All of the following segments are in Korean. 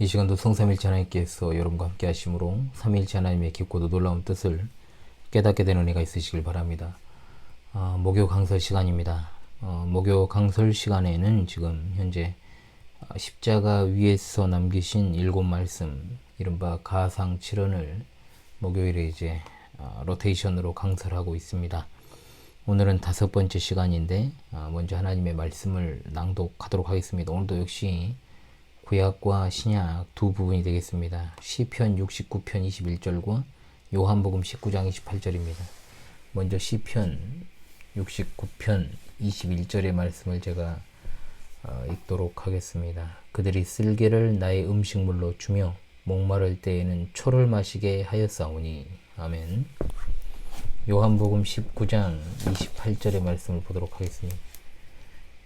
이 시간도 성삼일체 하나님께서 여러분과 함께 하심으로 삼일체 하나님의 깊고도 놀라운 뜻을 깨닫게 되는 은혜가 있으시길 바랍니다. 목요 강설 시간입니다. 목요 강설 시간에는 지금 현재 십자가 위에서 남기신 7말씀, 이른바 가상 7언을 목요일에 이제 로테이션으로 강설하고 있습니다. 오늘은 5번째 시간인데 먼저 하나님의 말씀을 낭독하도록 하겠습니다. 오늘도 역시 구약과 신약 두 부분이 되겠습니다. 시편 69편 21절과 요한복음 19장 28절입니다. 먼저 시편 69편 21절의 말씀을 제가 읽도록 하겠습니다. 그들이 쓸개를 나의 음식물로 주며 목마를 때에는 초를 마시게 하였사오니. 아멘. 요한복음 19장 28절의 말씀을 보도록 하겠습니다.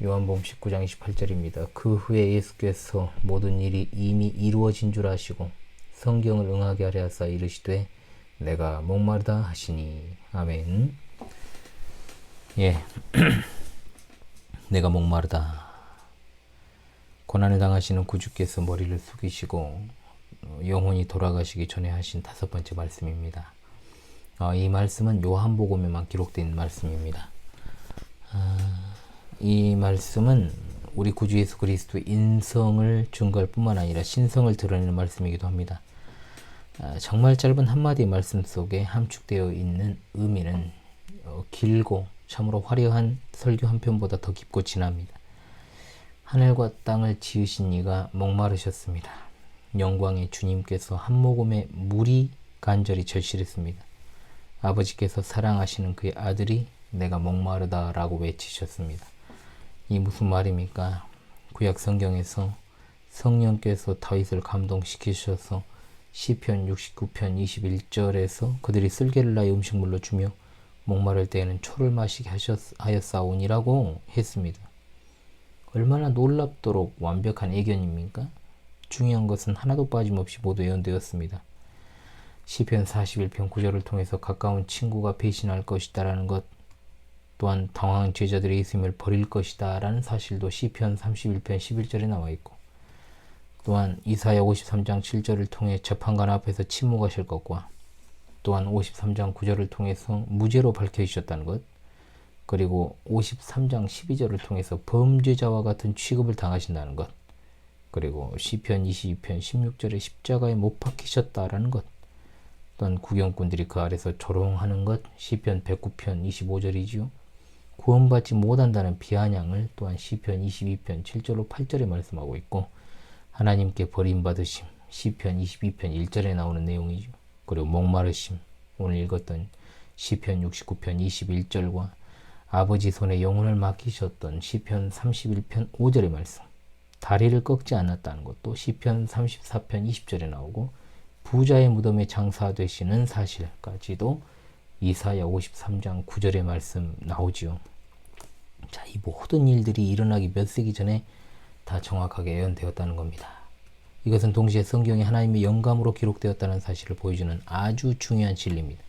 요한복음 19장 28절입니다. 그 후에 예수께서 모든 일이 이미 이루어진 줄 아시고 성경을 응하게 하려 하사 이르시되 내가 목마르다 하시니. 아멘. 예. 내가 목마르다. 고난을 당하시는 구주께서 머리를 숙이시고 영혼이 돌아가시기 전에 하신 5번째 말씀입니다. 이 말씀은 요한복음에만 기록된 말씀입니다. 이 말씀은 우리 구주 예수 그리스도의 인성을 증거할 뿐만 아니라 신성을 드러내는 말씀이기도 합니다. 정말 짧은 한마디 말씀 속에 함축되어 있는 의미는 길고 참으로 화려한 설교 한 편보다 더 깊고 진합니다. 하늘과 땅을 지으신 이가 목마르셨습니다. 영광의 주님께서 한 모금의 물이 간절히 절실했습니다. 아버지께서 사랑하시는 그의 아들이 내가 목마르다 라고 외치셨습니다. 이 무슨 말입니까? 구약 성경에서 성령께서 다윗을 감동시키셔서 시편 69편 21절에서 그들이 쓸개를 나의 음식물로 주며 목마를 때에는 초를 마시게 하였사오니라고 했습니다. 얼마나 놀랍도록 완벽한 애견입니까? 중요한 것은 하나도 빠짐없이 모두 예언되었습니다. 시편 41편 9절을 통해서 가까운 친구가 배신할 것이다 라는 것, 또한 당황한 제자들의 예수님을 버릴 것이다 라는 사실도 시편 31편 11절에 나와 있고, 또한 이사야 53장 7절을 통해 재판관 앞에서 침묵하실 것과, 또한 53장 9절을 통해서 무죄로 밝혀주셨다는 것, 그리고 53장 12절을 통해서 범죄자와 같은 취급을 당하신다는 것, 그리고 시편 22편 16절에 십자가에 못 박히셨다라는 것, 또한 구경꾼들이 그 아래서 조롱하는 것, 시편 109편 25절이지요. 구원받지 못한다는 비아냥을 또한 시편 22편 7절로 8절에 말씀하고 있고, 하나님께 버림받으심, 시편 22편 1절에 나오는 내용이죠. 그리고 목마르심, 오늘 읽었던 시편 69편 21절과 아버지 손에 영혼을 맡기셨던 시편 31편 5절의 말씀, 다리를 꺾지 않았다는 것도 시편 34편 20절에 나오고, 부자의 무덤에 장사되시는 사실까지도 이사야 53장 9절의 말씀 나오지요. 자, 이 모든 일들이 일어나기 몇 세기 전에 다 정확하게 예언되었다는 겁니다. 이것은 동시에 성경이 하나님의 영감으로 기록되었다는 사실을 보여주는 아주 중요한 진리입니다.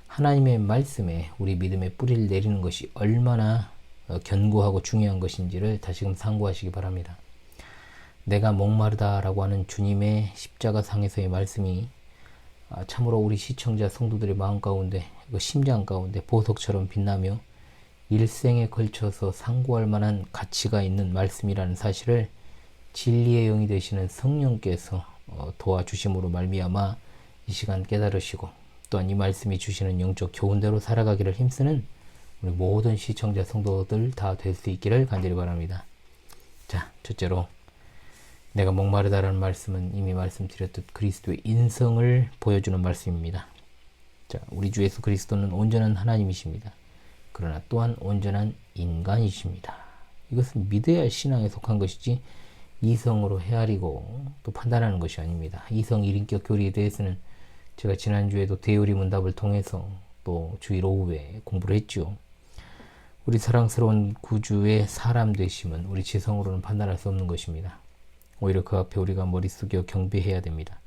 하나님의 말씀에 우리 믿음의 뿌리를 내리는 것이 얼마나 견고하고 중요한 것인지를 다시금 상고하시기 바랍니다. 내가 목마르다 라고 하는 주님의 십자가 상에서의 말씀이 참으로 우리 시청자 성도들의 마음 가운데, 심장 가운데 보석처럼 빛나며 일생에 걸쳐서 상고할 만한 가치가 있는 말씀이라는 사실을 진리의 영이 되시는 성령께서 도와주심으로 말미암아 이 시간 깨달으시고, 또한 이 말씀이 주시는 영적 교훈대로 살아가기를 힘쓰는 우리 모든 시청자 성도들 다 될 수 있기를 간절히 바랍니다. 자, 첫째로 내가 목마르다라는 말씀은 이미 말씀드렸듯 그리스도의 인성을 보여주는 말씀입니다. 자, 우리 주 예수 그리스도는 온전한 하나님이십니다. 그러나 또한 온전한 인간이십니다. 이것은 믿어야 할 신앙에 속한 것이지 이성으로 헤아리고 또 판단하는 것이 아닙니다. 이성 1인격 교리에 대해서는 제가 지난주에도 대요리 문답을 통해서 또 주일 오후에 공부를 했죠. 우리 사랑스러운 구주의 사람 되심은 우리 지성으로는 판단할 수 없는 것입니다. 오히려 그 앞에 우리가 머리 숙여 경배해야 됩니다.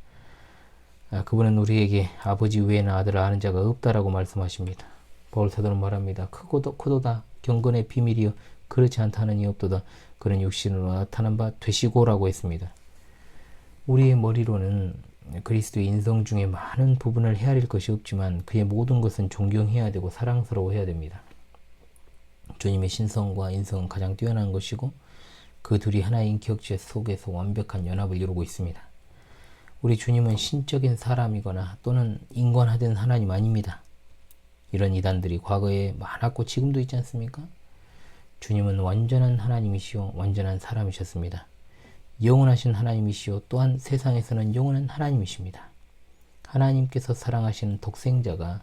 그분은 우리에게 아버지 외에는 아들을 아는 자가 없다라고 말씀하십니다. 바울 사도는 말합니다. 크도다 경건의 비밀이여 그렇지 않다는 이 없도다. 그는 육신으로 나타난 바 되시고라고 했습니다. 우리의 머리로는 그리스도의 인성 중에 많은 부분을 헤아릴 것이 없지만 그의 모든 것은 존경해야 되고 사랑스러워해야 됩니다. 주님의 신성과 인성은 가장 뛰어난 것이고 그 둘이 하나의 인격체 속에서 완벽한 연합을 이루고 있습니다. 우리 주님은 신적인 사람이거나 또는 인간화된 하나님 아닙니다. 이런 이단들이 과거에 많았고 지금도 있지 않습니까? 주님은 완전한 하나님이시요 완전한 사람이셨습니다. 영원하신 하나님이시요 또한 세상에서는 영원한 하나님이십니다. 하나님께서 사랑하시는 독생자가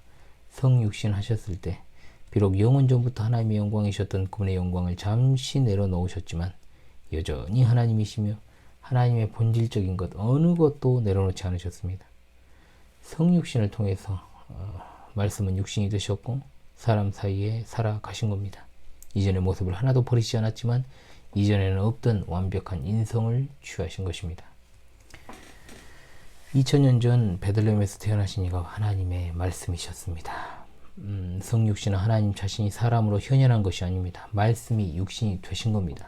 성육신 하셨을 때 비록 영원 전부터 하나님의 영광이셨던 그분의 영광을 잠시 내려놓으셨지만 여전히 하나님이시며 하나님의 본질적인 것 어느 것도 내려놓지 않으셨습니다. 성육신을 통해서 말씀은 육신이 되셨고 사람 사이에 살아가신 겁니다. 이전의 모습을 하나도 버리지 않았지만 이전에는 없던 완벽한 인성을 취하신 것입니다. 2000년 전 베들레헴에서 태어나신 이가 하나님의 말씀이셨습니다. 성육신은 하나님 자신이 사람으로 현현한 것이 아닙니다. 말씀이 육신이 되신 겁니다.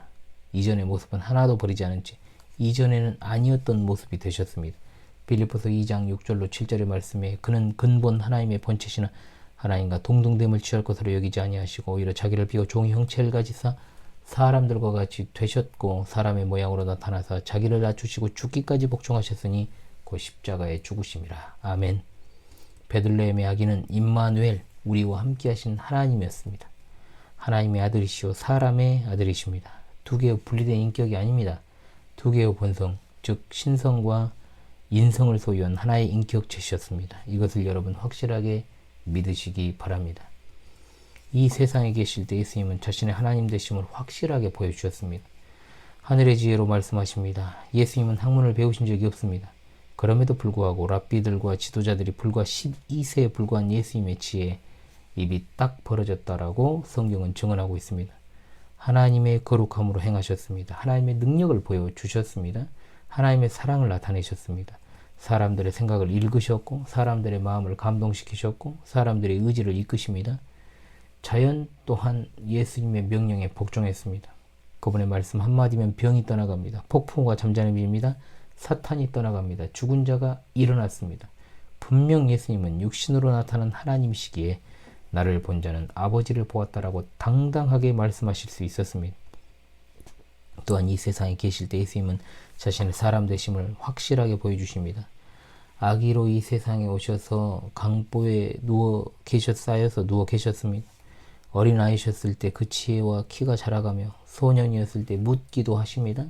이전의 모습은 하나도 버리지 않은 채 이전에는 아니었던 모습이 되셨습니다. 빌립보서 2장 6절로 7절의 말씀에 그는 근본 하나님의 본체시나 하나님과 동등됨을 취할 것으로 여기지 아니하시고 오히려 자기를 비워 종의 형체를 가지사 사람들과 같이 되셨고 사람의 모양으로 나타나사 자기를 낮추시고 죽기까지 복종하셨으니 곧 십자가에 죽으심이라. 아멘. 베들레헴의 아기는 임마누엘 우리와 함께 하신 하나님이었습니다. 하나님의 아들이시오 사람의 아들이십니다. 두 개의 분리된 인격이 아닙니다. 두 개의 본성, 즉 신성과 인성을 소유한 하나의 인격체셨습니다. 이것을 여러분 확실하게 믿으시기 바랍니다. 이 세상에 계실 때 예수님은 자신의 하나님 되심을 확실하게 보여주셨습니다. 하늘의 지혜로 말씀하십니다. 예수님은 학문을 배우신 적이 없습니다. 그럼에도 불구하고 랍비들과 지도자들이 불과 12세에 불과한 예수님의 지혜에 입이 딱 벌어졌다라고 성경은 증언하고 있습니다. 하나님의 거룩함으로 행하셨습니다. 하나님의 능력을 보여주셨습니다. 하나님의 사랑을 나타내셨습니다. 사람들의 생각을 읽으셨고 사람들의 마음을 감동시키셨고 사람들의 의지를 이끄십니다. 자연 또한 예수님의 명령에 복종했습니다. 그분의 말씀 한마디면 병이 떠나갑니다. 폭풍우가 잠잠해집니다. 사탄이 떠나갑니다. 죽은 자가 일어났습니다. 분명 예수님은 육신으로 나타난 하나님이시기에 나를 본 자는 아버지를 보았다라고 당당하게 말씀하실 수 있었습니다. 또한 이 세상에 계실 때 예수님은 자신의 사람 되심을 확실하게 보여주십니다. 아기로 이 세상에 오셔서 강보에 쌓여서 누워 계셨습니다. 어린아이셨을 때 그 지혜와 키가 자라가며 소년이었을 때 묻기도 하십니다.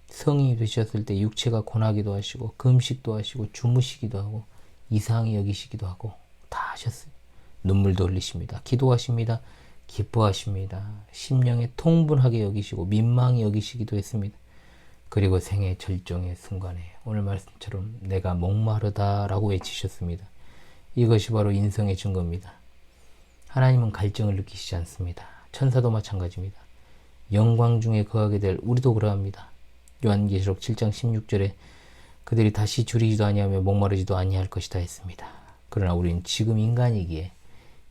성인이 되셨을 때 육체가 고나기도 하시고 금식도 하시고 주무시기도 하고 이상히 여기시기도 하고 다 하셨어요. 눈물도 흘리십니다. 기도하십니다. 기뻐하십니다. 심령에 통분하게 여기시고 민망히 여기시기도 했습니다. 그리고 생애 절정의 순간에 오늘 말씀처럼 내가 목마르다 라고 외치셨습니다. 이것이 바로 인성의 증거입니다. 하나님은 갈증을 느끼시지 않습니다. 천사도 마찬가지입니다. 영광 중에 거하게 될 우리도 그러합니다. 요한계시록 7장 16절에 그들이 다시 줄이지도 아니하며 목마르지도 아니할 것이다 했습니다. 그러나 우리는 지금 인간이기에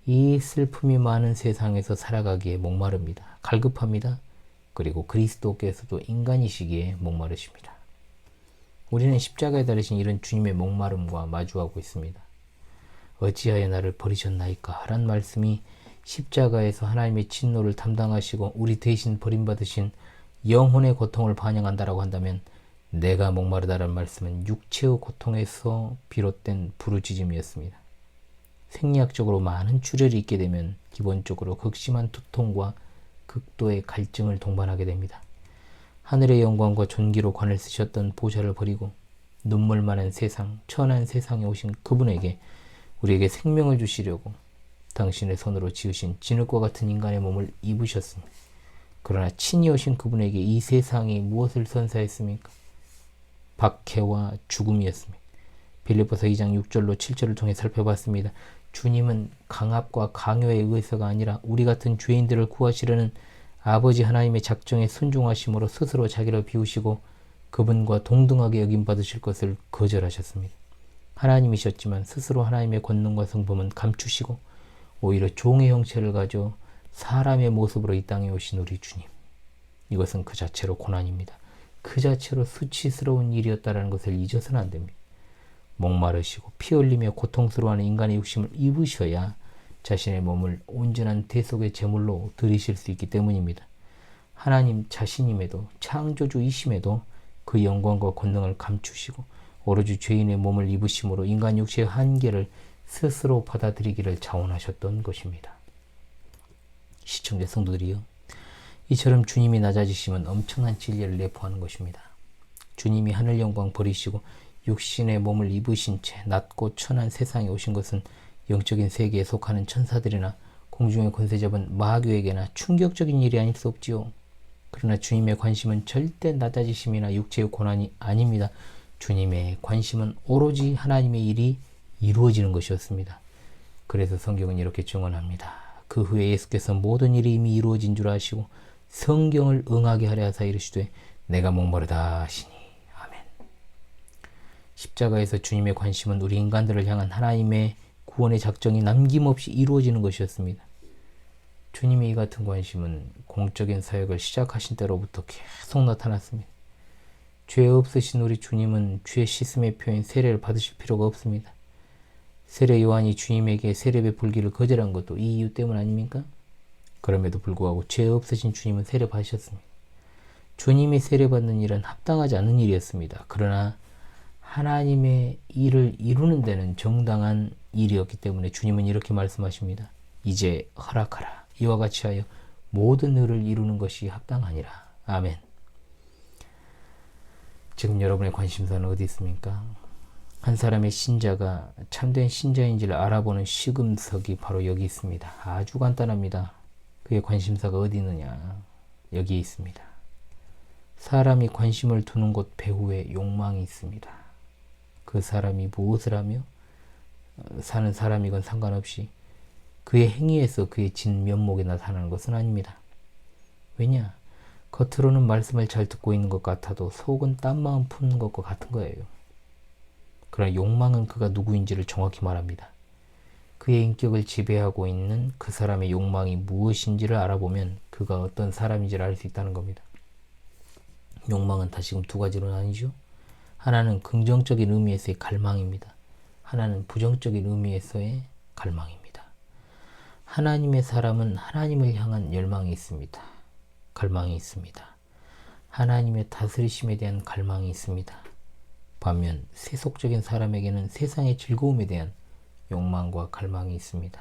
이 슬픔이 많은 세상에서 살아가기에 목마릅니다. 갈급합니다. 그리고 그리스도께서도 인간이시기에 목마르십니다. 우리는 십자가에 달리신 이런 주님의 목마름과 마주하고 있습니다. 어찌하여 나를 버리셨나이까? 라는 말씀이 십자가에서 하나님의 진노를 담당하시고 우리 대신 버림받으신 영혼의 고통을 반영한다라고 한다면 내가 목마르다라는 말씀은 육체의 고통에서 비롯된 부르짖음이었습니다. 생리학적으로 많은 출혈이 있게 되면 기본적으로 극심한 두통과 극도의 갈증을 동반하게 됩니다. 하늘의 영광과 존귀로 관을 쓰셨던 보좌를 버리고 눈물 많은 세상, 천한 세상에 오신 그분에게 우리에게 생명을 주시려고 당신의 손으로 지으신 진흙과 같은 인간의 몸을 입으셨습니다. 그러나 친히 오신 그분에게 이 세상이 무엇을 선사했습니까? 박해와 죽음이었습니다. 빌립보서 2장 6절로 7절을 통해 살펴봤습니다. 주님은 강압과 강요에 의해서가 아니라 우리 같은 죄인들을 구하시려는 아버지 하나님의 작정에 순종하심으로 스스로 자기를 비우시고 그분과 동등하게 여김받으실 것을 거절하셨습니다. 하나님이셨지만 스스로 하나님의 권능과 성품은 감추시고 오히려 종의 형체를 가져 사람의 모습으로 이 땅에 오신 우리 주님. 이것은 그 자체로 고난입니다. 그 자체로 수치스러운 일이었다는 것을 잊어서는 안 됩니다. 목마르시고 피 흘리며 고통스러워하는 인간의 욕심을 입으셔야 자신의 몸을 온전한 대속의 제물로 드리실 수 있기 때문입니다. 하나님 자신임에도 창조주이심에도 그 영광과 권능을 감추시고 오로지 죄인의 몸을 입으심으로 인간 육체의 한계를 스스로 받아들이기를 자원하셨던 것입니다. 시청자 성도들이요, 이처럼 주님이 낮아지시면 엄청난 진리를 내포하는 것입니다. 주님이 하늘 영광 버리시고 육신의 몸을 입으신 채 낮고 천한 세상에 오신 것은 영적인 세계에 속하는 천사들이나 공중의 권세 잡은 마귀에게나 충격적인 일이 아닐 수 없지요. 그러나 주님의 관심은 절대 낮아지심이나 육체의 고난이 아닙니다. 주님의 관심은 오로지 하나님의 일이 이루어지는 것이었습니다. 그래서 성경은 이렇게 증언합니다. 그 후에 예수께서 모든 일이 이미 이루어진 줄 아시고 성경을 응하게 하려 하사 이르시되 내가 목마르다 하시니. 아멘. 십자가에서 주님의 관심은 우리 인간들을 향한 하나님의 구원의 작정이 남김없이 이루어지는 것이었습니다. 주님의 이 같은 관심은 공적인 사역을 시작하신 때로부터 계속 나타났습니다. 죄 없으신 우리 주님은 죄 씻음의 표인 세례를 받으실 필요가 없습니다. 세례 요한이 주님에게 세례 베풀기를 거절한 것도 이 이유 때문 아닙니까? 그럼에도 불구하고 죄 없으신 주님은 세례 받으셨습니다. 주님이 세례 받는 일은 합당하지 않은 일이었습니다. 그러나 하나님의 일을 이루는 데는 정당한 일이었기 때문에 주님은 이렇게 말씀하십니다. 이제 허락하라. 이와 같이 하여 모든 일을 이루는 것이 합당하니라. 아멘. 지금 여러분의 관심사는 어디 있습니까? 한 사람의 신자가 참된 신자인지를 알아보는 시금석이 바로 여기 있습니다. 아주 간단합니다. 그의 관심사가 어디 있느냐? 여기에 있습니다. 사람이 관심을 두는 곳 배후에 욕망이 있습니다. 그 사람이 무엇을 하며 사는 사람이건 상관없이 그의 행위에서 그의 진면목이 나타나는 것은 아닙니다. 왜냐? 겉으로는 말씀을 잘 듣고 있는 것 같아도 속은 딴 마음 푸는 것과 같은 거예요. 그러나 욕망은 그가 누구인지를 정확히 말합니다. 그의 인격을 지배하고 있는 그 사람의 욕망이 무엇인지를 알아보면 그가 어떤 사람인지를 알 수 있다는 겁니다. 욕망은 다시금 두 가지로 나뉘죠. 하나는 긍정적인 의미에서의 갈망입니다. 하나는 부정적인 의미에서의 갈망입니다. 하나님의 사람은 하나님을 향한 열망이 있습니다. 갈망이 있습니다. 하나님의 다스리심에 대한 갈망이 있습니다. 반면 세속적인 사람에게는 세상의 즐거움에 대한 욕망과 갈망이 있습니다.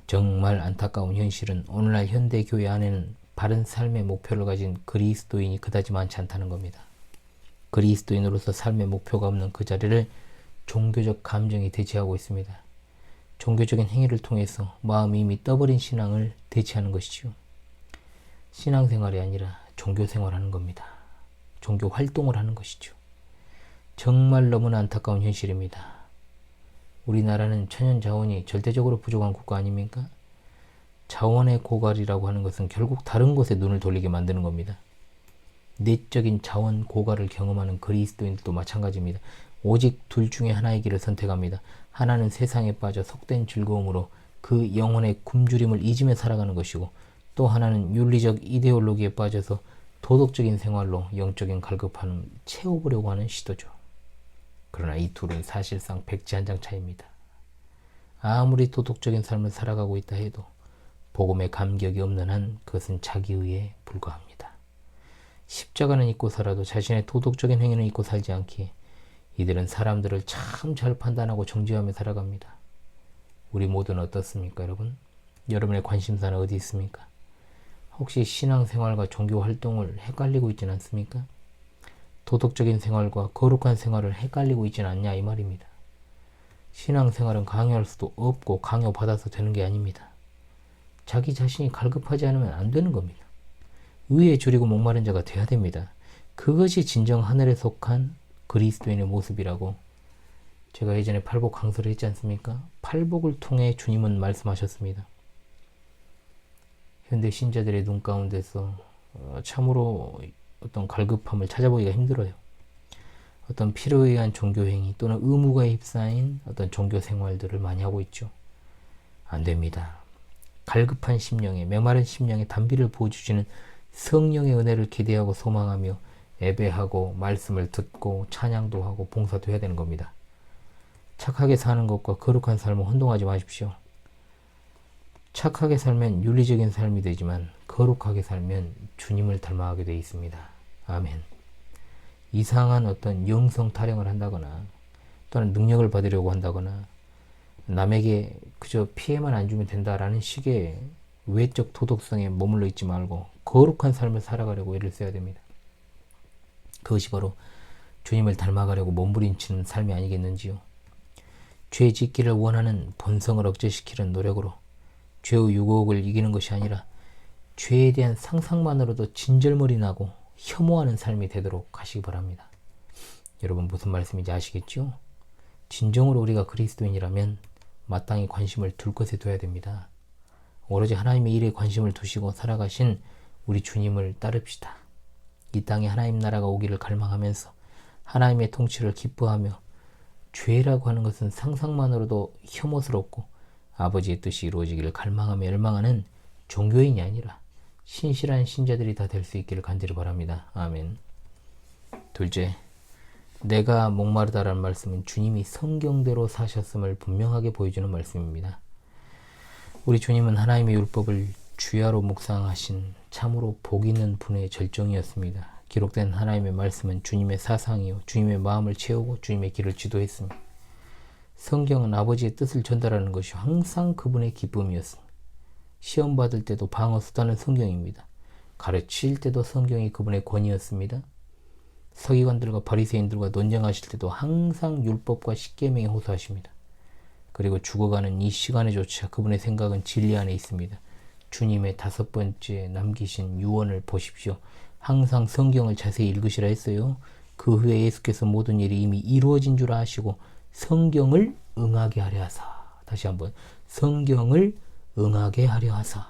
정말 안타까운 현실은 오늘날 현대교회 안에는 바른 삶의 목표를 가진 그리스도인이 그다지 많지 않다는 겁니다. 그리스도인으로서 삶의 목표가 없는 그 자리를 종교적 감정이 대체하고 있습니다. 종교적인 행위를 통해서 마음이 이미 떠버린 신앙을 대체하는 것이죠. 신앙생활이 아니라 종교생활하는 겁니다. 종교 활동을 하는 것이죠. 정말 너무나 안타까운 현실입니다. 우리나라는 천연 자원이 절대적으로 부족한 국가 아닙니까? 자원의 고갈이라고 하는 것은 결국 다른 곳에 눈을 돌리게 만드는 겁니다. 내적인 자원 고갈을 경험하는 그리스도인들도 마찬가지입니다. 오직 둘 중에 하나의 길을 선택합니다. 하나는 세상에 빠져 속된 즐거움으로 그 영혼의 굶주림을 잊으며 살아가는 것이고, 또 하나는 윤리적 이데올로기에 빠져서 도덕적인 생활로 영적인 갈급함을 채워보려고 하는 시도죠. 그러나 이 둘은 사실상 백지 한 장 차이입니다. 아무리 도덕적인 삶을 살아가고 있다 해도 복음의 감격이 없는 한 그것은 자기의에 불과합니다. 십자가는 잊고 살아도 자신의 도덕적인 행위는 잊고 살지 않기에 이들은 사람들을 참 잘 판단하고 정죄하며 살아갑니다. 우리 모두는 어떻습니까, 여러분? 여러분의 관심사는 어디 있습니까? 혹시 신앙생활과 종교활동을 헷갈리고 있지는 않습니까? 도덕적인 생활과 거룩한 생활을 헷갈리고 있지는 않냐 이 말입니다. 신앙생활은 강요할 수도 없고 강요받아서 되는 게 아닙니다. 자기 자신이 갈급하지 않으면 안 되는 겁니다. 의에 줄이고 목마른 자가 돼야 됩니다. 그것이 진정 하늘에 속한 그리스도인의 모습이라고 제가 예전에 팔복 강설을 했지 않습니까? 팔복을 통해 주님은 말씀하셨습니다. 현대 신자들의 눈 가운데서 참으로 어떤 갈급함을 찾아보기가 힘들어요. 어떤 필요에 의한 종교행위 또는 의무가 휩싸인 어떤 종교생활들을 많이 하고 있죠. 안 됩니다. 갈급한 심령에, 메마른 심령에 단비를 부어주시는 성령의 은혜를 기대하고 소망하며 예배하고 말씀을 듣고 찬양도 하고 봉사도 해야 되는 겁니다. 착하게 사는 것과 거룩한 삶을 혼동하지 마십시오. 착하게 살면 윤리적인 삶이 되지만 거룩하게 살면 주님을 닮아가게 되어 있습니다. 아멘. 이상한 어떤 영성 타령을 한다거나 또는 능력을 받으려고 한다거나 남에게 그저 피해만 안 주면 된다라는 식의 외적 도덕성에 머물러 있지 말고 거룩한 삶을 살아가려고 애를 써야 됩니다. 그것이 바로 주님을 닮아가려고 몸부림치는 삶이 아니겠는지요. 죄 짓기를 원하는 본성을 억제시키는 노력으로 죄의 유혹을 이기는 것이 아니라 죄에 대한 상상만으로도 진절머리 나고 혐오하는 삶이 되도록 하시기 바랍니다. 여러분 무슨 말씀인지 아시겠죠? 진정으로 우리가 그리스도인이라면 마땅히 관심을 둘 것에 둬야 됩니다. 오로지 하나님의 일에 관심을 두시고 살아가신 우리 주님을 따릅시다. 이 땅에 하나님 나라가 오기를 갈망하면서 하나님의 통치를 기뻐하며 죄라고 하는 것은 상상만으로도 혐오스럽고 아버지의 뜻이 이루어지기를 갈망하며 열망하는 종교인이 아니라 신실한 신자들이 다 될 수 있기를 간절히 바랍니다. 아멘. 둘째, 내가 목마르다라는 말씀은 주님이 성경대로 사셨음을 분명하게 보여주는 말씀입니다. 우리 주님은 하나님의 율법을 주야로 묵상하신 참으로 복 있는 분의 절정이었습니다. 기록된 하나님의 말씀은 주님의 사상이요 주님의 마음을 채우고 주님의 길을 지도했습니다. 성경은 아버지의 뜻을 전달하는 것이 항상 그분의 기쁨이었습니다. 시험 받을 때도 방어 수단은 성경입니다. 가르칠 때도 성경이 그분의 권위였습니다. 서기관들과 바리새인들과 논쟁하실 때도 항상 율법과 십계명에 호소하십니다. 그리고 죽어가는 이 시간에조차 그분의 생각은 진리 안에 있습니다. 주님의 5번째 남기신 유언을 보십시오. 항상 성경을 자세히 읽으시라 했어요. 그 후에 예수께서 모든 일이 이미 이루어진 줄 아시고 성경을 응하게 하려 하사. 다시 한번 성경을 응하게 하려 하사.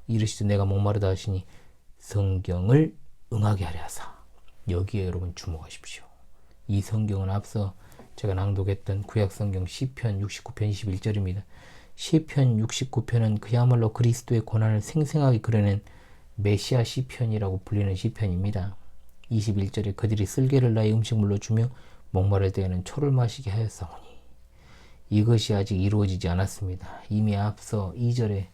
이르시되 내가 목마르다 하시니 성경을 응하게 하려 하사. 여기에 여러분 주목하십시오. 이 성경은 앞서 제가 낭독했던 구약성경 시편 69편 21절입니다. 시편 69편은 그야말로 그리스도의 고난을 생생하게 그려낸 메시아 시편이라고 불리는 시편입니다. 21절에 그들이 쓸개를 나의 음식물로 주며 목마를 때에는 초를 마시게 하였사오니 이것이 아직 이루어지지 않았습니다. 이미 앞서 2절에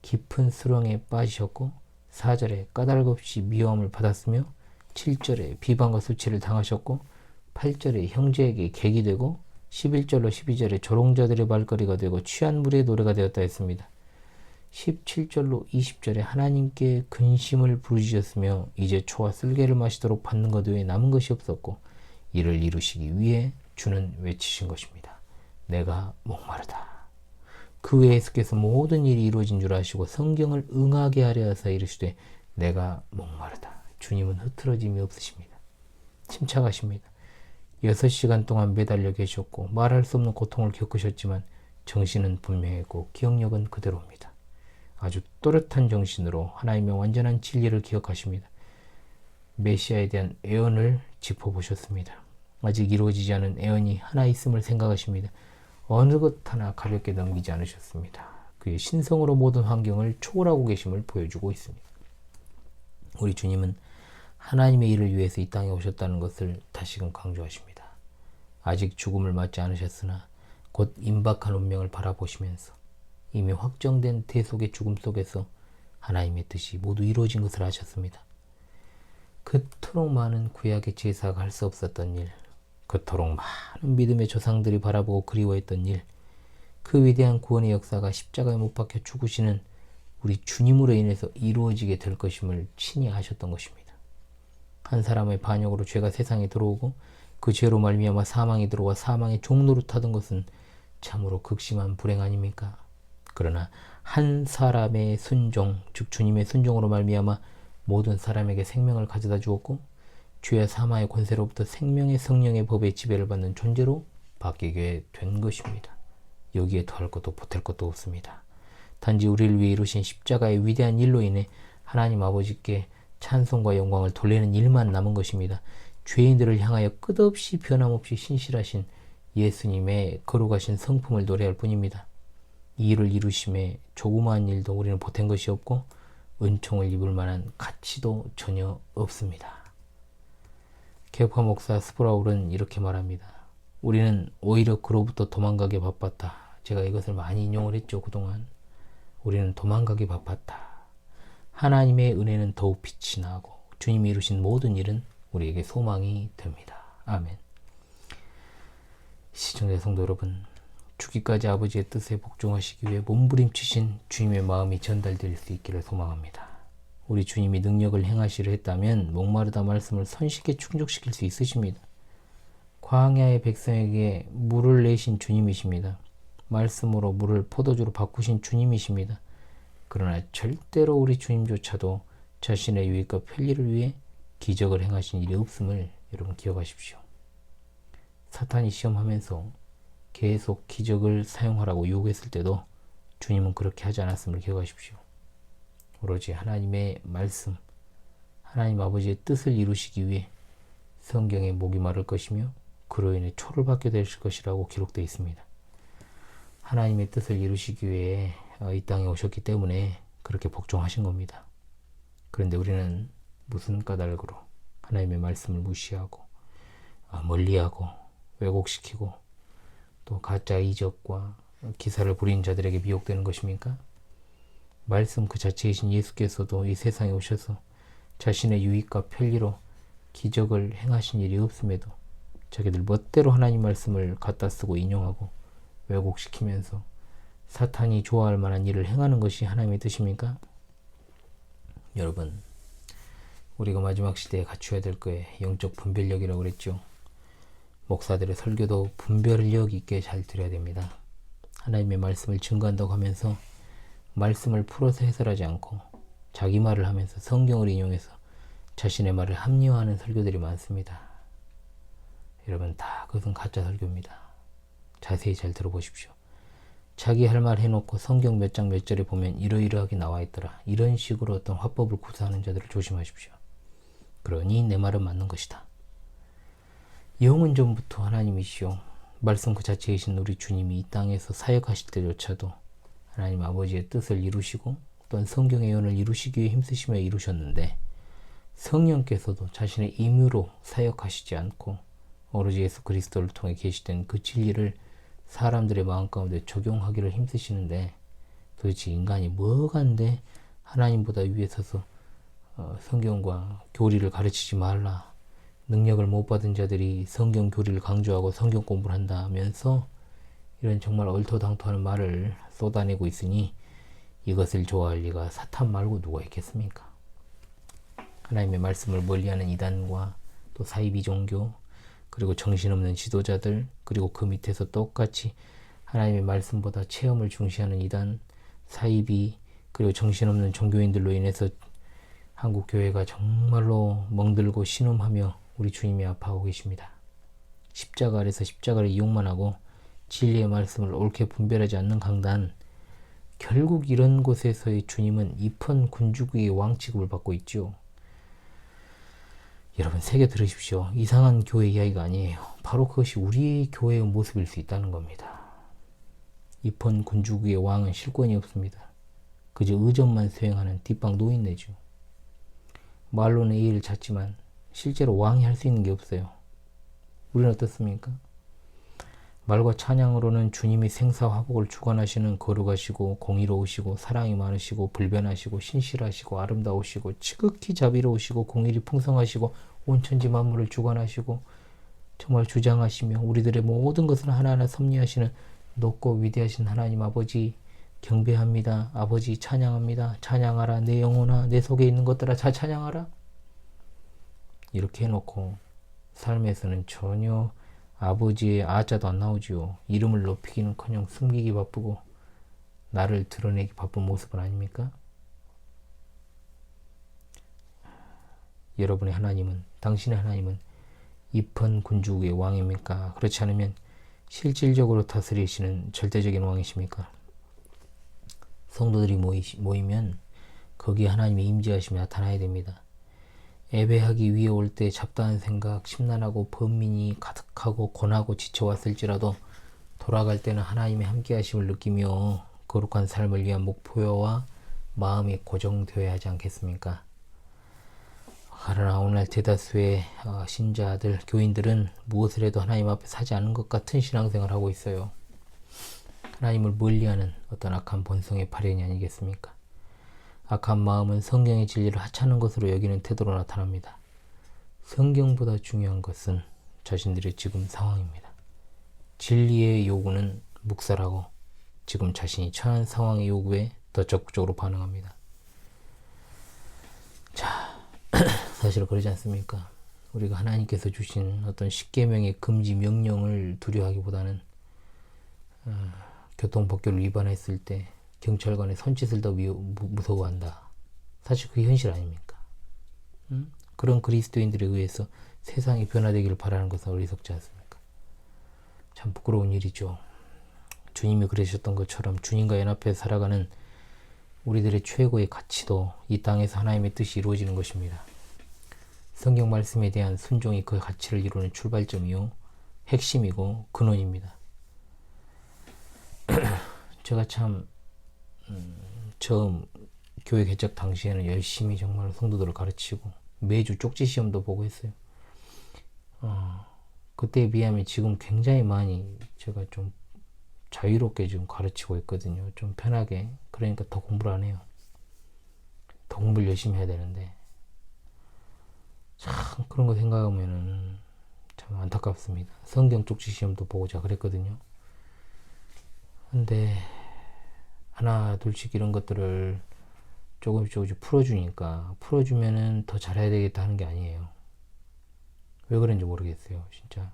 깊은 수렁에 빠지셨고 4절에 까닭없이 미워함을 받았으며 7절에 비방과 수치를 당하셨고 8절에 형제에게 객이 되고 11절로 12절에 조롱자들의 발거리가 되고 취한 무리의 노래가 되었다 했습니다. 17절로 20절에 하나님께 근심을 부르짖었으며 이제 초와 쓸개를 마시도록 받는 것 외에 남은 것이 없었고 이를 이루시기 위해 주는 외치신 것입니다. 내가 목마르다. 그 외에 예수께서 모든 일이 이루어진 줄 아시고 성경을 응하게 하려 하사 이르시되 내가 목마르다. 주님은 흐트러짐이 없으십니다. 침착하십니다. 6시간 동안 매달려 계셨고 말할 수 없는 고통을 겪으셨지만 정신은 분명했고 기억력은 그대로입니다. 아주 또렷한 정신으로 하나님의 완전한 진리를 기억하십니다. 메시아에 대한 애언을 짚어보셨습니다. 아직 이루어지지 않은 애언이 하나 있음을 생각하십니다. 어느 것 하나 가볍게 넘기지 않으셨습니다. 그의 신성으로 모든 환경을 초월하고 계심을 보여주고 있습니다. 우리 주님은 하나님의 일을 위해서 이 땅에 오셨다는 것을 다시금 강조하십니다. 아직 죽음을 맞지 않으셨으나 곧 임박한 운명을 바라보시면서 이미 확정된 대속의 죽음 속에서 하나님의 뜻이 모두 이루어진 것을 아셨습니다. 그토록 많은 구약의 제사가 할 수 없었던 일, 그토록 많은 믿음의 조상들이 바라보고 그리워했던 일, 그 위대한 구원의 역사가 십자가에 못 박혀 죽으시는 우리 주님으로 인해서 이루어지게 될 것임을 친히 아셨던 것입니다. 한 사람의 반역으로 죄가 세상에 들어오고 그 죄로 말미암아 사망이 들어와 사망의 종노릇하던 것은 참으로 극심한 불행 아닙니까? 그러나 한 사람의 순종, 즉 주님의 순종으로 말미암아 모든 사람에게 생명을 가져다 주었고 죄와 사망의 권세로부터 생명의 성령의 법의 지배를 받는 존재로 바뀌게 된 것입니다. 여기에 더할 것도 보탤 것도 없습니다. 단지 우리를 위해 이루신 십자가의 위대한 일로 인해 하나님 아버지께 찬송과 영광을 돌리는 일만 남은 것입니다. 죄인들을 향하여 끝없이 변함없이 신실하신 예수님의 거룩하신 성품을 노래할 뿐입니다. 이 일을 이루심에 조그마한 일도 우리는 보탠 것이 없고 은총을 입을 만한 가치도 전혀 없습니다. 케파 목사 스프라울은 이렇게 말합니다. 우리는 오히려 그로부터 도망가기 바빴다. 제가 이것을 많이 인용을 했죠. 그동안 우리는 도망가기 바빴다. 하나님의 은혜는 더욱 빛이 나고 주님이 이루신 모든 일은 우리에게 소망이 됩니다. 아멘. 시청자 성도 여러분, 죽기까지 아버지의 뜻에 복종하시기 위해 몸부림치신 주님의 마음이 전달될 수 있기를 소망합니다. 우리 주님이 능력을 행하시려 했다면 목마르다 말씀을 손쉽게 충족시킬 수 있으십니다. 광야의 백성에게 물을 내신 주님이십니다. 말씀으로 물을 포도주로 바꾸신 주님이십니다. 그러나 절대로 우리 주님조차도 자신의 유익과 편리를 위해 기적을 행하신 일이 없음을 여러분 기억하십시오. 사탄이 시험하면서 계속 기적을 사용하라고 요구했을 때도 주님은 그렇게 하지 않았음을 기억하십시오. 오로지 하나님의 말씀, 하나님 아버지의 뜻을 이루시기 위해 성경에 목이 마를 것이며 그로 인해 초를 받게 되실 것이라고 기록되어 있습니다. 하나님의 뜻을 이루시기 위해 이 땅에 오셨기 때문에 그렇게 복종하신 겁니다. 그런데 우리는 무슨 까닭으로 하나님의 말씀을 무시하고 멀리하고 왜곡시키고 또 가짜 이적과 기사를 부린 자들에게 미혹되는 것입니까? 말씀 그 자체이신 예수께서도 이 세상에 오셔서 자신의 유익과 편리로 기적을 행하신 일이 없음에도 자기들 멋대로 하나님 말씀을 갖다 쓰고 인용하고 왜곡시키면서 사탄이 좋아할 만한 일을 행하는 것이 하나님의 뜻입니까? 여러분, 우리가 마지막 시대에 갖춰야 될 거에 영적 분별력이라고 그랬죠. 목사들의 설교도 분별력 있게 잘 들어야 됩니다. 하나님의 말씀을 증거한다고 하면서 말씀을 풀어서 해설하지 않고 자기 말을 하면서 성경을 인용해서 자신의 말을 합리화하는 설교들이 많습니다. 여러분, 다 그것은 가짜 설교입니다. 자세히 잘 들어보십시오. 자기 할 말 해놓고 성경 몇 장 몇 절에 보면 이러이러하게 나와 있더라. 이런 식으로 어떤 화법을 구사하는 자들을 조심하십시오. 그러니 내 말은 맞는 것이다. 영은 전부터 하나님이시오. 말씀 그 자체이신 우리 주님이 이 땅에서 사역하실 때조차도 하나님 아버지의 뜻을 이루시고 또한 성경의 예언을 이루시기 위해 힘쓰시며 이루셨는데 성령께서도 자신의 임의로 사역하시지 않고 오로지 예수 그리스도를 통해 계시된 그 진리를 사람들의 마음 가운데 적용하기를 힘쓰시는데 도대체 인간이 뭐간데 하나님보다 위에 서서 성경과 교리를 가르치지 말라, 능력을 못 받은 자들이 성경 교리를 강조하고 성경 공부를 한다면서 이런 정말 얼토당토하는 말을 쏟아내고 있으니 이것을 좋아할 리가 사탄 말고 누가 있겠습니까? 하나님의 말씀을 멀리하는 이단과 또 사이비 종교 그리고 정신없는 지도자들 그리고 그 밑에서 똑같이 하나님의 말씀보다 체험을 중시하는 이단, 사이비 그리고 정신없는 종교인들로 인해서 한국 교회가 정말로 멍들고 신음하며 우리 주님이 아파하고 계십니다. 십자가 아래서 십자가를 이용만 하고 진리의 말씀을 옳게 분별하지 않는 강단, 결국 이런 곳에서의 주님은 입헌 군주국의 왕 취급을 받고 있죠. 여러분, 새겨 들으십시오. 이상한 교회 이야기가 아니에요. 바로 그것이 우리의 교회의 모습일 수 있다는 겁니다. 입헌 군주국의 왕은 실권이 없습니다. 그저 의전만 수행하는 뒷방 노인네죠. 말로는 예의를 찾지만 실제로 왕이 할 수 있는 게 없어요. 우리는 어떻습니까? 말과 찬양으로는 주님이 생사화복을 주관하시는 거룩하시고 공의로우시고 사랑이 많으시고 불변하시고 신실하시고 아름다우시고 지극히 자비로우시고 공의이 풍성하시고 온천지 만물을 주관하시고 정말 주장하시며 우리들의 모든 것을 하나하나 섭리하시는 높고 위대하신 하나님 아버지 경배합니다. 아버지 찬양합니다. 찬양하라. 내 영혼아 내 속에 있는 것들아 다 찬양하라. 이렇게 해놓고 삶에서는 전혀 아버지의 아자도 안 나오지요. 이름을 높이기는커녕 숨기기 바쁘고 나를 드러내기 바쁜 모습은 아닙니까? 여러분의 하나님은, 당신의 하나님은 입헌 군주국의 왕입니까? 그렇지 않으면 실질적으로 다스리시는 절대적인 왕이십니까? 성도들이 모이면 거기에 하나님의 임재하심이 나타나야 됩니다. 예배하기 위해 올 때 잡다한 생각, 심란하고 번민이 가득하고 고나고 지쳐왔을지라도 돌아갈 때는 하나님의 함께하심을 느끼며 거룩한 삶을 위한 목표와 마음이 고정되어야 하지 않겠습니까? 그러나 오늘 대다수의 신자들, 교인들은 무엇을 해도 하나님 앞에 사지 않은 것 같은 신앙생활을 하고 있어요. 하나님을 멀리하는 어떤 악한 본성의 발현이 아니겠습니까? 악한 마음은 성경의 진리를 하찮은 것으로 여기는 태도로 나타납니다. 성경보다 중요한 것은 자신들의 지금 상황입니다. 진리의 요구는 묵살하고 지금 자신이 처한 상황의 요구에 더 적극적으로 반응합니다. 자, 사실 그러지 않습니까? 우리가 하나님께서 주신 어떤 십계명의 금지 명령을 두려워하기보다는 교통법규를 위반했을 때 경찰관의 손짓을 더 무서워한다. 사실 그게 현실 아닙니까? 그런 그리스도인들에 의해서 세상이 변화되기를 바라는 것은 어리석지 않습니까? 참 부끄러운 일이죠. 주님이 그러셨던 것처럼 주님과 연합해 살아가는 우리들의 최고의 가치도 이 땅에서 하나님의 뜻이 이루어지는 것입니다. 성경 말씀에 대한 순종이 그 가치를 이루는 출발점이요, 핵심이고 근원입니다. 제가 참 처음 교회 개척 당시에는 열심히 정말 성도들을 가르치고 매주 쪽지 시험도 보고 했어요. 그때에 비하면 지금 굉장히 많이 제가 좀 자유롭게 지금 가르치고 있거든요. 좀 편하게. 그러니까 더 공부를 안 해요. 더 공부를 열심히 해야 되는데 참 그런 거 생각하면은 참 안타깝습니다. 성경 쪽지 시험도 보고 제가 그랬거든요. 근데 하나 둘씩 이런 것들을 조금씩 풀어주니까, 풀어주면은 더 잘해야 되겠다 하는 게 아니에요. 왜 그런지 모르겠어요, 진짜.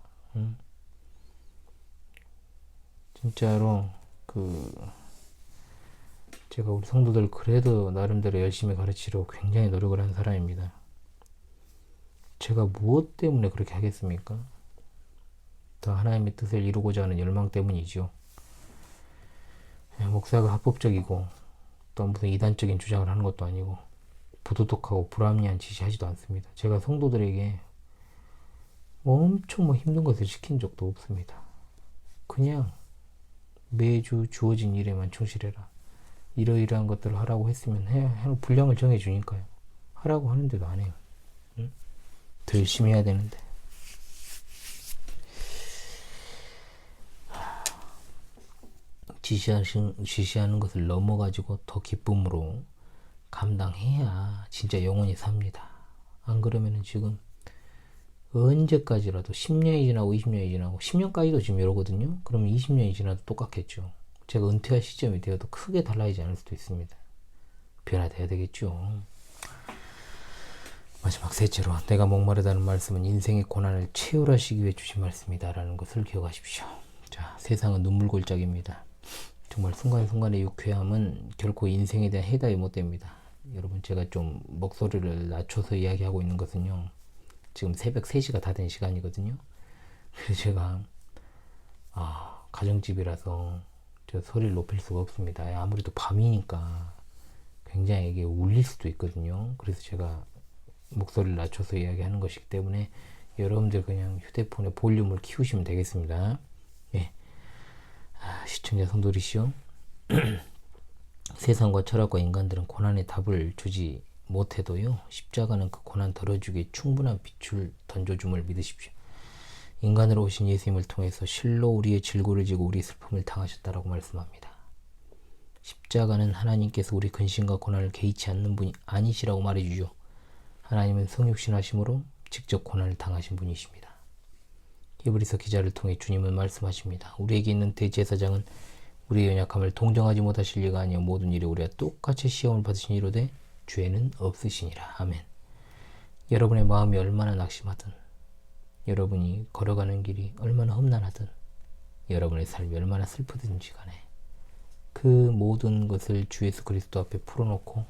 진짜로 제가 우리 성도들 그래도 나름대로 열심히 가르치려고 굉장히 노력을 한 사람입니다. 제가 무엇 때문에 그렇게 하겠습니까? 더 하나님의 뜻을 이루고자 하는 열망 때문이죠. 목사가 합법적이고 또 무슨 이단적인 주장을 하는 것도 아니고 부도덕하고 불합리한 지시하지도 않습니다. 제가 성도들에게 엄청 힘든 것을 시킨 적도 없습니다. 그냥 매주 주어진 일에만 충실해라. 이러이러한 것들을 하라고 했으면 분량을 정해주니까요. 하라고 하는데도 안 해요. 응? 더 열심히 해야 되는데. 지시하는 것을 넘어가지고 더 기쁨으로 감당해야 진짜 영원히 삽니다. 안 그러면은 지금 언제까지라도 10년이 지나고 20년이 지나고 10년까지도 지금 이러거든요. 그러면 20년이 지나도 똑같겠죠. 제가 은퇴할 시점이 되어도 크게 달라지지 않을 수도 있습니다. 변화돼야 되겠죠. 마지막 셋째로, 내가 목마르다는 말씀은 인생의 고난을 채울하시기 위해 주신 말씀이다 라는 것을 기억하십시오. 자, 세상은 눈물골짜기입니다. 정말 순간순간의 유쾌함은 결코 인생에 대한 해답이 못 됩니다. 여러분, 제가 좀 목소리를 낮춰서 이야기하고 있는 것은요, 지금 새벽 3시가 다 된 시간이거든요. 그래서 제가 가정집이라서 저 소리를 높일 수가 없습니다. 아무래도 밤이니까 굉장히 이게 울릴 수도 있거든요. 그래서 제가 목소리를 낮춰서 이야기하는 것이기 때문에 여러분들 그냥 휴대폰의 볼륨을 키우시면 되겠습니다. 예. 시청자 성도리시오. 세상과 철학과 인간들은 고난의 답을 주지 못해도요, 십자가는 그 고난 덜어주기에 충분한 빛을 던져줌을 믿으십시오. 인간으로 오신 예수님을 통해서 실로 우리의 질고를 지고 우리 슬픔을 당하셨다라고 말씀합니다. 십자가는 하나님께서 우리 근심과 고난을 개의치 않는 분이 아니시라고 말해주죠. 하나님은 성육신 하심으로 직접 고난을 당하신 분이십니다. 히브리서 기자를 통해 주님은 말씀하십니다. 우리에게 있는 대제사장은 우리의 연약함을 동정하지 못하실 리가 아니요 모든 일에 우리와 똑같이 시험을 받으신 이로되 죄는 없으시니라. 아멘. 여러분의 마음이 얼마나 낙심하든, 여러분이 걸어가는 길이 얼마나 험난하든, 여러분의 삶이 얼마나 슬프든지 간에 그 모든 것을 주 예수 그리스도 앞에 풀어놓고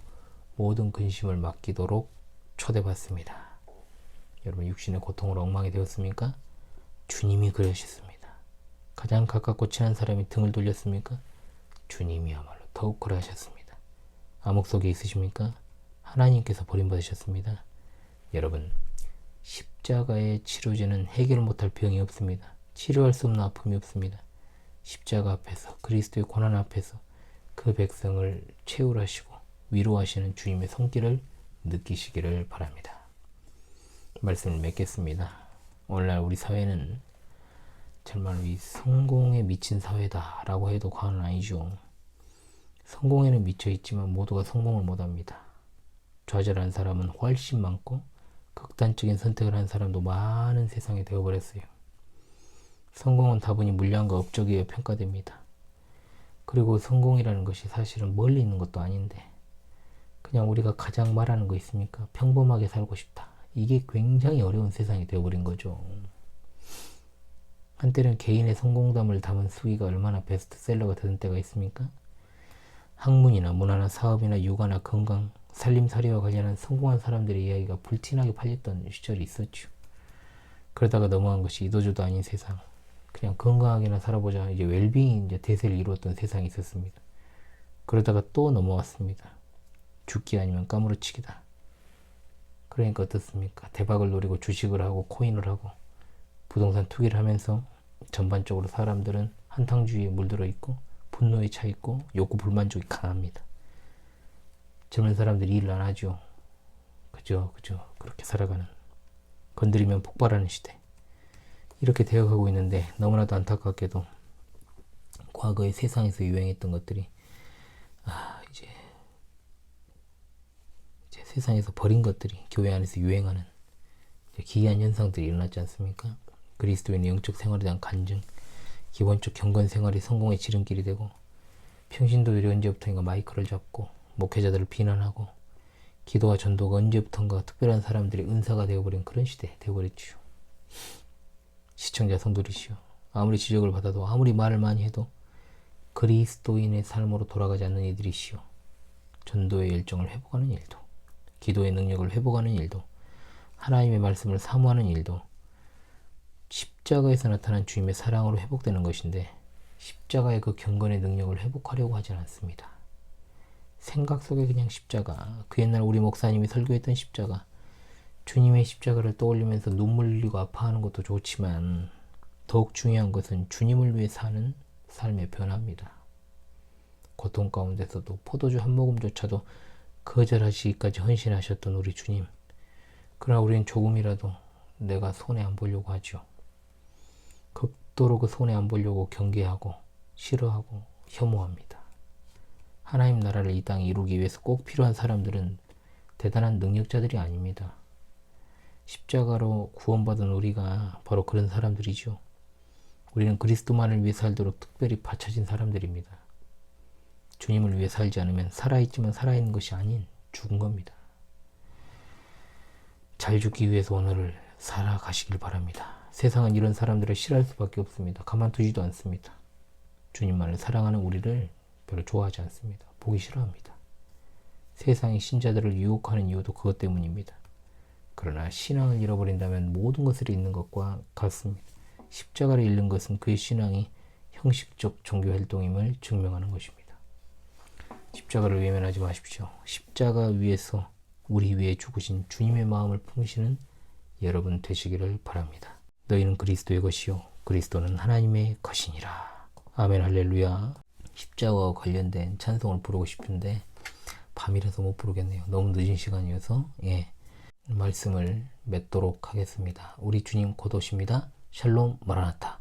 모든 근심을 맡기도록 초대받습니다. 여러분, 육신의 고통으로 엉망이 되었습니까? 주님이 그러셨습니다. 가장 가깝고 친한 사람이 등을 돌렸습니까? 주님이야말로 더욱 그러하셨습니다. 암흑 속에 있으십니까? 하나님께서 버림받으셨습니다. 여러분, 십자가의 치료제는 해결 못할 병이 없습니다. 치료할 수 없는 아픔이 없습니다. 십자가 앞에서, 그리스도의 고난 앞에서 그 백성을 채울하시고 위로하시는 주님의 손길을 느끼시기를 바랍니다. 말씀을 맺겠습니다. 오늘날 우리 사회는 정말 이 성공에 미친 사회다라고 해도 과언은 아니죠. 성공에는 미쳐있지만 모두가 성공을 못합니다. 좌절한 사람은 훨씬 많고 극단적인 선택을 한 사람도 많은 세상이 되어버렸어요. 성공은 다분히 물량과 업적에 의해 평가됩니다. 그리고 성공이라는 것이 사실은 멀리 있는 것도 아닌데 그냥 우리가 가장 말하는 거 있습니까? 평범하게 살고 싶다. 이게 굉장히 어려운 세상이 되어버린 거죠. 한때는 개인의 성공담을 담은 수기가 얼마나 베스트셀러가 되던 때가 있습니까? 학문이나 문화나 사업이나 육아나 건강, 살림살이와 관련한 성공한 사람들의 이야기가 불티나게 팔렸던 시절이 있었죠. 그러다가 넘어간 것이 이도저도 아닌 세상. 그냥 건강하게나 살아보자. 이제 웰빙이 이제 대세를 이루었던 세상이 있었습니다. 그러다가 또 넘어왔습니다. 죽기 아니면 까무러치기다. 그러니까 어떻습니까? 대박을 노리고 주식을 하고 코인을 하고 부동산 투기를 하면서 전반적으로 사람들은 한탕주의에 물들어 있고 분노에 차 있고 욕구 불만족이 강합니다. 젊은 사람들이 일을 안 하죠. 그죠. 그렇게 살아가는, 건드리면 폭발하는 시대. 이렇게 되어가고 있는데 너무나도 안타깝게도 과거의 세상에서 유행했던 것들이 이제 세상에서 버린 것들이 교회 안에서 유행하는 기이한 현상들이 일어났지 않습니까? 그리스도인의 영적 생활에 대한 간증, 기본적 경건 생활이 성공의 지름길이 되고, 평신도들이 언제부터인가 마이크를 잡고 목회자들을 비난하고, 기도와 전도가 언제부턴가 특별한 사람들의 은사가 되어버린 그런 시대 되어버렸죠. 시청자 성도리시오, 아무리 지적을 받아도 아무리 말을 많이 해도 그리스도인의 삶으로 돌아가지 않는 이들이시오. 전도의 열정을 회복하는 일도, 기도의 능력을 회복하는 일도, 하나님의 말씀을 사모하는 일도 십자가에서 나타난 주님의 사랑으로 회복되는 것인데, 십자가의 그 경건의 능력을 회복하려고 하진 않습니다. 생각 속에 그냥 십자가, 그 옛날 우리 목사님이 설교했던 십자가, 주님의 십자가를 떠올리면서 눈물 흘리고 아파하는 것도 좋지만 더욱 중요한 것은 주님을 위해 사는 삶의 변화입니다. 고통 가운데서도 포도주 한 모금조차도 거절하시기까지 헌신하셨던 우리 주님, 그러나 우리는 조금이라도 내가 손해 안 보려고 하죠. 극도로 그 손해 안 보려고 경계하고 싫어하고 혐오합니다. 하나님 나라를 이 땅에 이루기 위해서 꼭 필요한 사람들은 대단한 능력자들이 아닙니다. 십자가로 구원받은 우리가 바로 그런 사람들이죠. 우리는 그리스도만을 위해 살도록 특별히 바쳐진 사람들입니다. 주님을 위해 살지 않으면 살아있지만 살아있는 것이 아닌 죽은 겁니다. 잘 죽기 위해서 오늘을 살아가시길 바랍니다. 세상은 이런 사람들을 싫어할 수밖에 없습니다. 가만두지도 않습니다. 주님만을 사랑하는 우리를 별로 좋아하지 않습니다. 보기 싫어합니다. 세상이 신자들을 유혹하는 이유도 그것 때문입니다. 그러나 신앙을 잃어버린다면 모든 것을 잃는 것과 같습니다. 십자가를 잃는 것은 그의 신앙이 형식적 종교활동임을 증명하는 것입니다. 십자가를 외면하지 마십시오. 십자가 위에서 우리 위에 죽으신 주님의 마음을 품으시는 여러분 되시기를 바랍니다. 너희는 그리스도의 것이요 그리스도는 하나님의 것이니라. 아멘 할렐루야. 십자가와 관련된 찬송을 부르고 싶은데 밤이라서 못 부르겠네요. 너무 늦은 시간이어서 말씀을 맺도록 하겠습니다. 우리 주님 곧 오십니다. 샬롬 마라나타.